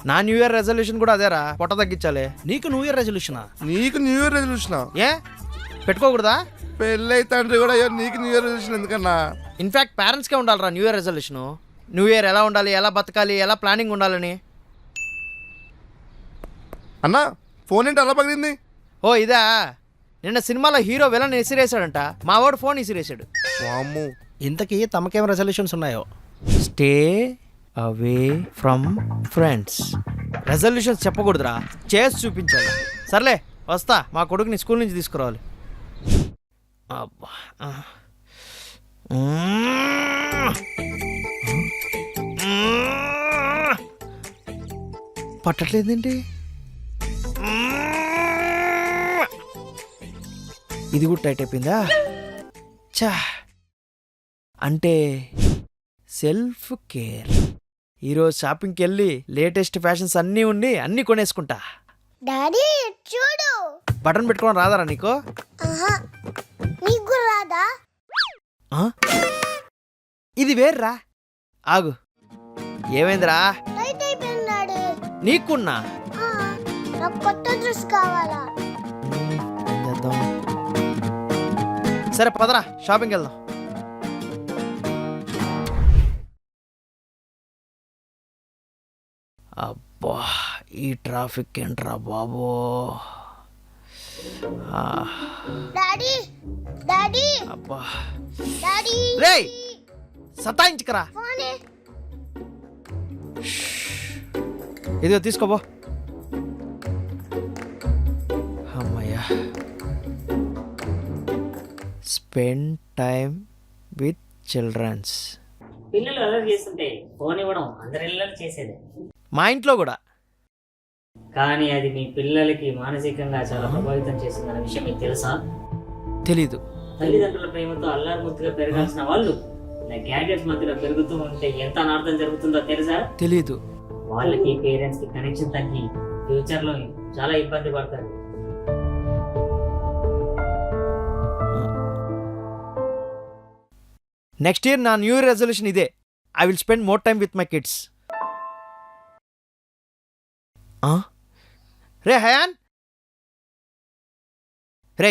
నా new year resolution కూడా అదేరా, పొట్ట తగ్గించాలి. నీకు న్యూ ఇయర్ రెజల్యూషనా? నీకు న్యూ ఇయర్ రెజల్యూషన్ ఏ పెట్టుకోకూడదా? పెళ్ళి తండ్రి కూడా అయ్యో నీకు న్యూ ఇయర్ రెజల్యూషన్ ఎందుకన్నా? ఇన్ఫాక్ట్ పేరెంట్స్కే ఉండాలిరా new year resolution. New year ఎలా ఉండాలి, ఎలా బతకాలి, ఎలా ప్లానింగ్ ఉండాలని. అన్నా ఫోన్ ఏంటి అలా పగిలింది? ఓ ఇదా, నిన్న సినిమాలో హీరో విలన్ ఇసిరేసాడంట, మా వాడు ఫోన్ ఇసిరేసాడు. వామ్మో. ఇంతకీ తమకేం రెజల్యూషన్స్ ఉన్నాయో? Stay away from friends. Resolutions చెప్పకూడదురా, చేసి చూపించాలి. సర్లే వస్తా, మా కొడుకుని స్కూల్ నుంచి తీసుకురావాలి. అబ్బా పట్టట్లేదేంటి? ఇది కూడా టైట్ అయిపోయిందా? చా, అంటే సెల్ఫ్ కేర్. ఈరోజు షాపింగ్కి వెళ్ళి లేటెస్ట్ ఫ్యాషన్స్ అన్నీ ఉండి అన్నీ కొనేసుకుంటా. డాడీ చూడు. బటన్ పెట్టుకోవడం రాదారా నీకు? నీకు రాదా? ఇది వేర్రా. ఆగు, ఏమైందిరా? టైట్ అయిపోయింది డాడీ. నీకున్నా నాకు కొత్త డ్రెస్ కావాలా? ఏం చేద్దాం? సరే పదరా, షాపింగ్కి వెళ్దాం. అబ్బా ఈ ట్రాఫిక్ ఏంట్రా బాబో. డాడీ డాడీ అబ్బా డాడీ రేయ్ సతాయించుకరా. ఫోన్ ఇదిగో తీసుకోబో. అమ్మయ్యా. Spend time with childrens. పిల్లలు అలర్ట్ చేస్తుంటే ఫోన్ ఇవ్వడం అందరి ఇళ్ళలో చేసేదే, మా ఇంట్లో కూడా. కానీ అది మీ పిల్లలకి మానసికంగా చాలా ప్రభావితం చేస్తుందన్న విషయం మీకు తెలుసా? తెలీదు. తల్లిదండ్రుల ప్రేమతో అల్లారు ముద్దుగా పెరగాల్సిన వాళ్ళు ఇలా గ్యాడ్జెట్స్ మధ్యలో పెరుగుతూ ఉంటే ఎంత అనార్థం జరుగుతుందో తెలుసా? తెలీదు. వాళ్ళకి పేరెంట్స్ కి కనెక్షన్ తగ్గి ఫ్యూచర్ లో చాలా ఇబ్బంది పడతారు. నెక్స్ట్ ఇయర్ నా న్యూ ఇయర్ రెజల్యూషన్ ఇదే. I will spend more time with my kids. రే హయాన్, రే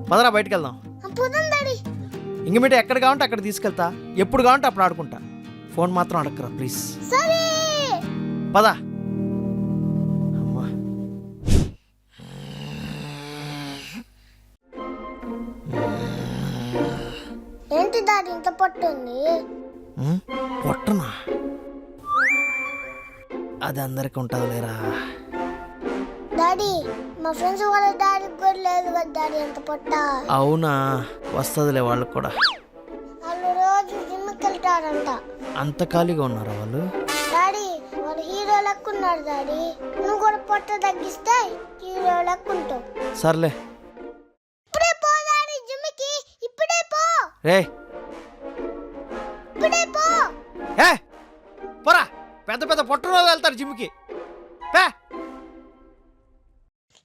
పదరా బయటికి వెళ్దాం. ఇంక మీట ఎక్కడ కావాలంటే అక్కడ తీసుకెళ్తా, ఎప్పుడు కావాలంటే అప్పుడు ఆడుకుంటా. ఫోన్ మాత్రం అడగరా ప్లీజ్. పదా. అమ్మా ఏంటి డాడీ ఇంత పట్టుంది? పొట్టనా? అది అందరికి ఉంటుంది లేరా. డాడీ మా ఫ్రెండ్స్ వాళ్ళ డాడీ కూడా లేదు కదా డాడీ ఎంత పొట్ట. అవునా, వస్తుందిలే వాళ్ళకు కూడా. వాళ్ళు రోజు జిమ్కి వెళ్తారంట. అంత ఖాళీగా ఉన్నారా వాళ్ళు? డాడీ వాళ్ళు హీరో లెక్కున్నారు డాడీ. నువ్వు కూడా పొట్ట తగ్గిస్తే హీరో లెక్కుంటావు. సర్లే. ఇప్పుడే పో డాడీ జిమ్కి, ఇప్పుడే పో. రే ఇప్పుడే పో. ఏ పోరా, పెద్ద పెద్ద పొట్టరోజు వెళ్తారు జిమ్కి. పే.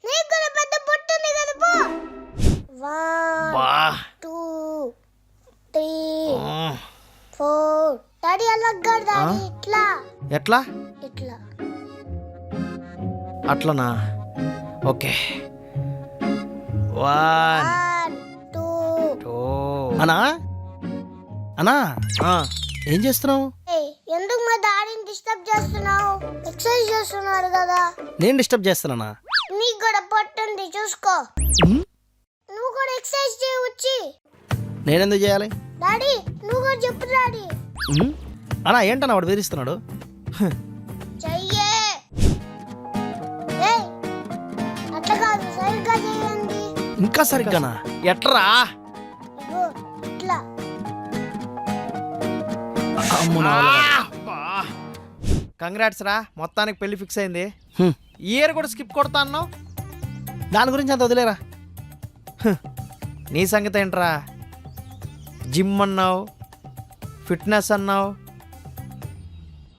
నీకు కూడా పెద్ద పొట్ట ఉంది కదా పో. 1 2 3 4. డాడీ అలాగా డాడీ ఇట్లా. ఎట్లా? ఇట్లా. అట్లనా? ఓకే. 1 2. 2. అనా అనా ఏం చేస్తున్నావు? ఎందుకు మా డాడీని డిస్టర్బ్ చేస్తున్నావు? ఎక్సర్సైజ్ చేస్తున్నాడు కదా. నేను డిస్టర్బ్ చేస్తున్నానా? నీకు కూడా పొట్టుంది చూసుకో. నువ్వు కూడా ఎక్సర్సైజ్ చేయవచ్చు. నేనెందుకు చేయాలి? డాడీ నువ్వు కూడా చెప్పు డాడీ. అనా ఏంటన్నా వాడు బెదిరిస్తున్నాడు? చెయ్యే. అట్లా కాదు, సరిగ్గా చేయండి. ఇంకా సరిగ్గానా? ఎట్రా? ఇట్లా. కంగ్రాట్స్ రా, మొత్తానికి పెళ్లి ఫిక్స్ అయింది. ఈ ఇయర్ కూడా స్కిప్ కొడతా అన్నావు. దాని గురించి అంత వదిలేరా. నీ సంగతి ఏంట్రా? జిమ్ అన్నావు, ఫిట్నెస్ అన్నావు,